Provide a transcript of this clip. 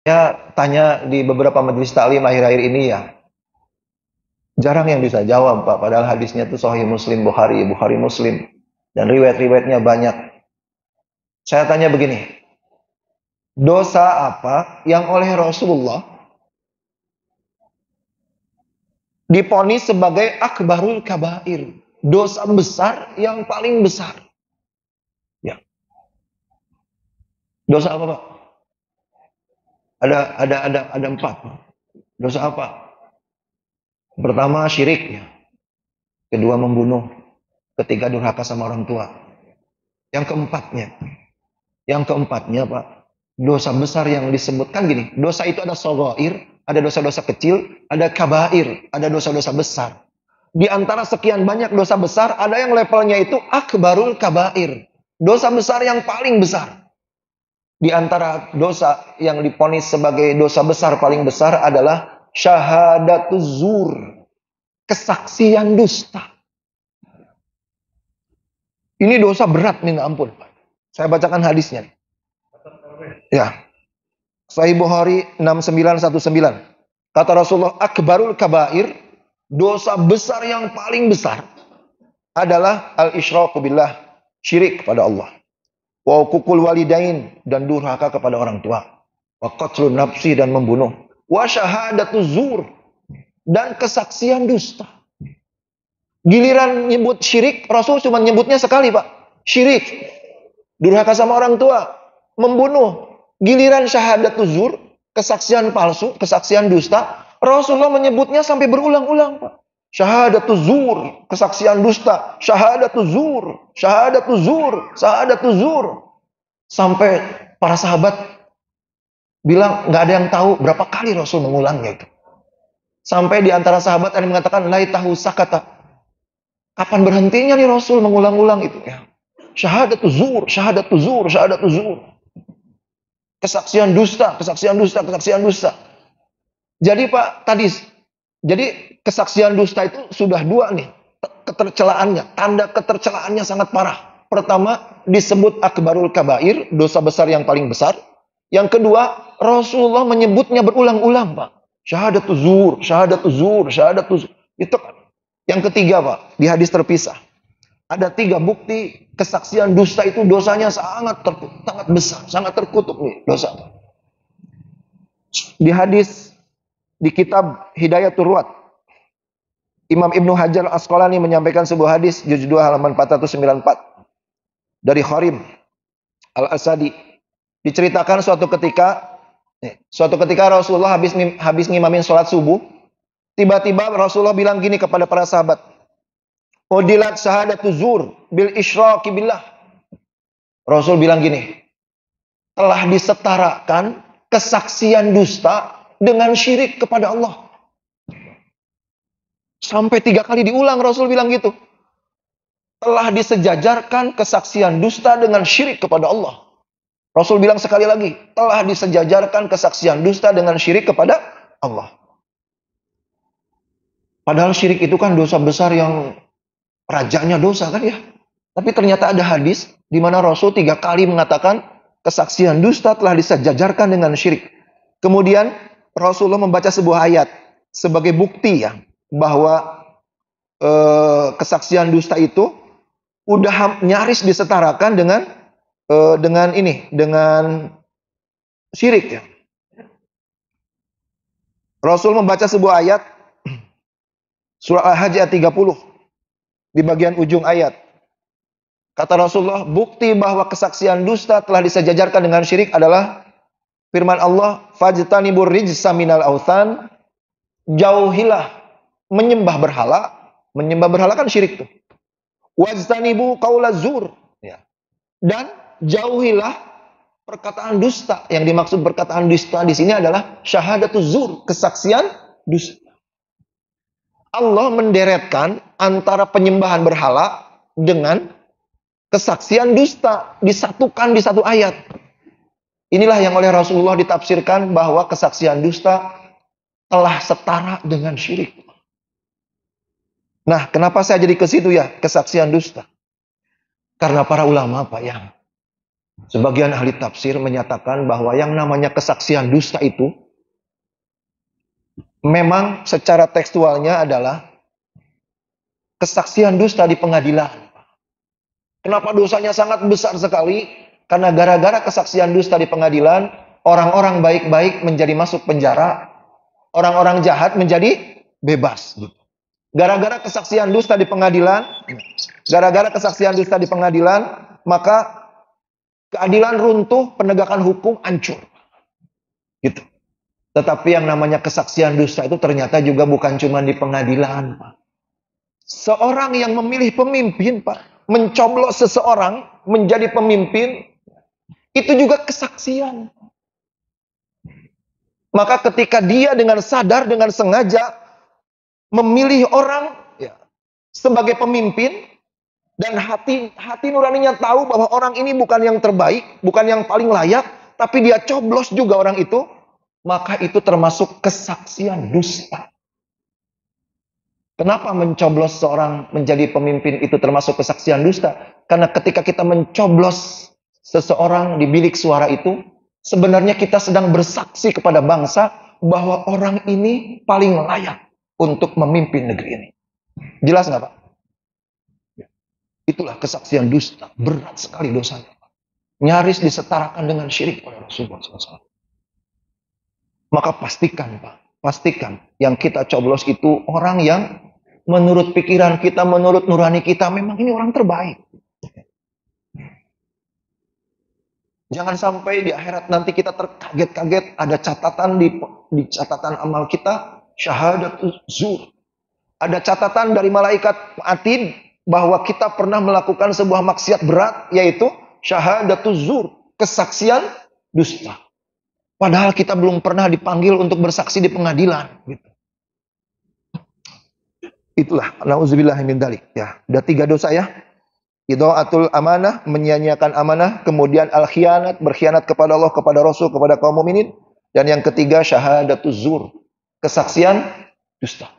Ya, tanya di beberapa majelis taklim akhir-akhir ini ya, jarang yang bisa jawab, Pak. Padahal hadisnya itu Sahih Muslim, Bukhari, Bukhari Muslim. Dan riwayat-riwayatnya banyak. Saya tanya begini, dosa apa yang oleh Rasulullah diponis sebagai akbarul kabair? Dosa besar yang paling besar. Ya, dosa apa, Pak? Ada empat. Dosa apa? Pertama syirik, ya. Kedua membunuh. Ketiga durhaka sama orang tua. Yang keempatnya, Pak, dosa besar yang disebutkan gini, dosa itu ada shaghair, ada dosa-dosa kecil, ada kabair, ada dosa-dosa besar. Di antara sekian banyak dosa besar, ada yang levelnya itu akbarul kabair, dosa besar yang paling besar. Di antara dosa yang diponis sebagai dosa besar paling besar adalah syahadatuz zur, kesaksian dusta. Ini dosa berat minta ampun, Pak. Saya bacakan hadisnya. Ya, Sahih Bukhari 6919. Kata Rasulullah, akbarul kabair, dosa besar yang paling besar adalah al-isyraku billah, syirik kepada Allah. Wa uququl walidain, dan durhaka kepada orang tua. Wa qatlun nafsi, dan membunuh. Wa syahadatuz zur, dan kesaksian dusta. Giliran nyebut syirik, Rasul cuma nyebutnya sekali, Pak. Syirik, durhaka sama orang tua, membunuh. Giliran syahadatuz zur, kesaksian palsu, kesaksian dusta, Rasulullah menyebutnya sampai berulang-ulang, Pak. Syahadatuz zur, kesaksian dusta, syahadatuz zur, syahadatuz zur, syahadatuz zur. Sampai para sahabat bilang nggak ada yang tahu berapa kali Rasul mengulangnya itu. Sampai di antara sahabat ada yang mengatakan lai tahu sakata. Kapan berhentinya nih Rasul mengulang-ulang itu ya? Syahadatuz zur, syahadatuz zur, syahadatuz zur. Kesaksian dusta, kesaksian dusta, kesaksian dusta. Jadi Pak, jadi kesaksian dusta itu sudah dua nih ketercelaannya, tanda ketercelaannya sangat parah. Pertama, disebut akbarul kabair, dosa besar yang paling besar. Yang kedua, Rasulullah menyebutnya berulang-ulang, Pak. Syahadatuz zur, syahadatuz zur, syahadatuz zur. Itu yang ketiga, Pak, di hadis terpisah. Ada 3 bukti kesaksian dusta itu dosanya sangat besar, sangat terkutuk nih dosa. Di hadis di kitab Hidayatul Ruwat, Imam Ibnu Hajar Asqalani menyampaikan sebuah hadis juz 2 halaman 494 dari Kharim Al-Asadi. Diceritakan suatu ketika Rasulullah habis ngimamin sholat subuh, tiba-tiba Rasulullah bilang gini kepada para sahabat, udilat syahadatuz zur bil isyraki billah. Rasul bilang gini, telah disetarakan kesaksian dusta dengan syirik kepada Allah. Sampai 3 kali diulang Rasul bilang gitu. Telah disejajarkan kesaksian dusta dengan syirik kepada Allah. Rasul bilang sekali lagi, telah disejajarkan kesaksian dusta dengan syirik kepada Allah. Padahal syirik itu kan dosa besar yang rajanya dosa kan ya. Tapi ternyata ada hadis di mana Rasul 3 kali mengatakan kesaksian dusta telah disejajarkan dengan syirik. Kemudian Rasulullah membaca sebuah ayat sebagai bukti ya bahwa kesaksian dusta itu udah nyaris disetarakan dengan syirik ya. Rasul membaca sebuah ayat surah Al-Hajj ayat 30 di bagian ujung ayat. Kata Rasulullah, bukti bahwa kesaksian dusta telah disejajarkan dengan syirik adalah firman Allah, fajtanibur rijsa minal authan, jauhilah menyembah berhala. Menyembah berhala kan syirik tuh. Wajtanibu qaulaz zur, ya. Dan jauhilah perkataan dusta. Yang dimaksud perkataan dusta di sini adalah syahadatuz zur, kesaksian dusta. Allah menderetkan antara penyembahan berhala dengan kesaksian dusta, disatukan di satu ayat. Inilah yang oleh Rasulullah ditafsirkan bahwa kesaksian dusta telah setara dengan syirik. Nah, kenapa saya jadi ke situ ya, kesaksian dusta? Karena para ulama, Pak, yang Sebagian ahli tafsir menyatakan bahwa yang namanya kesaksian dusta itu memang secara tekstualnya adalah kesaksian dusta di pengadilan. Kenapa dosanya sangat besar sekali? Karena gara-gara kesaksian dusta di pengadilan, orang-orang baik-baik menjadi masuk penjara, orang-orang jahat menjadi bebas. Gara-gara kesaksian dusta di pengadilan, maka keadilan runtuh, penegakan hukum hancur. Gitu. Tetapi yang namanya kesaksian dusta itu ternyata juga bukan cuma di pengadilan, Pak. Seorang yang memilih pemimpin, Pak, mencoblos seseorang menjadi pemimpin, itu juga kesaksian. Maka ketika dia dengan sadar, dengan sengaja memilih orang sebagai pemimpin, dan hati nuraninya tahu bahwa orang ini bukan yang terbaik, bukan yang paling layak, tapi dia coblos juga orang itu, maka itu termasuk kesaksian dusta. Kenapa mencoblos seorang menjadi pemimpin itu termasuk kesaksian dusta? Karena ketika kita mencoblos seseorang di bilik suara itu, sebenarnya kita sedang bersaksi kepada bangsa bahwa orang ini paling layak untuk memimpin negeri ini. Jelas nggak, Pak? Itulah kesaksian dusta. Berat sekali dosanya. Nyaris disetarakan dengan syirik oleh Rasulullah SAW. Maka pastikan, Pak. Pastikan yang kita coblos itu orang yang menurut pikiran kita, menurut nurani kita, memang ini orang terbaik. Jangan sampai di akhirat nanti kita terkaget-kaget ada catatan di catatan amal kita, syahadat zur. Ada catatan dari malaikat atid bahwa kita pernah melakukan sebuah maksiat berat, yaitu syahadat zur, kesaksian dusta. Padahal kita belum pernah dipanggil untuk bersaksi di pengadilan. Gitu. Itulah, na'udzubillah min dzalik. Ya, ada 3 dosa ya. Idha'atul amanah, menyia-nyiakan amanah. Kemudian al-khianat, berkhianat kepada Allah, kepada Rasul, kepada kaum mukminin. Dan yang ketiga, syahadatuz zur, kesaksian dusta.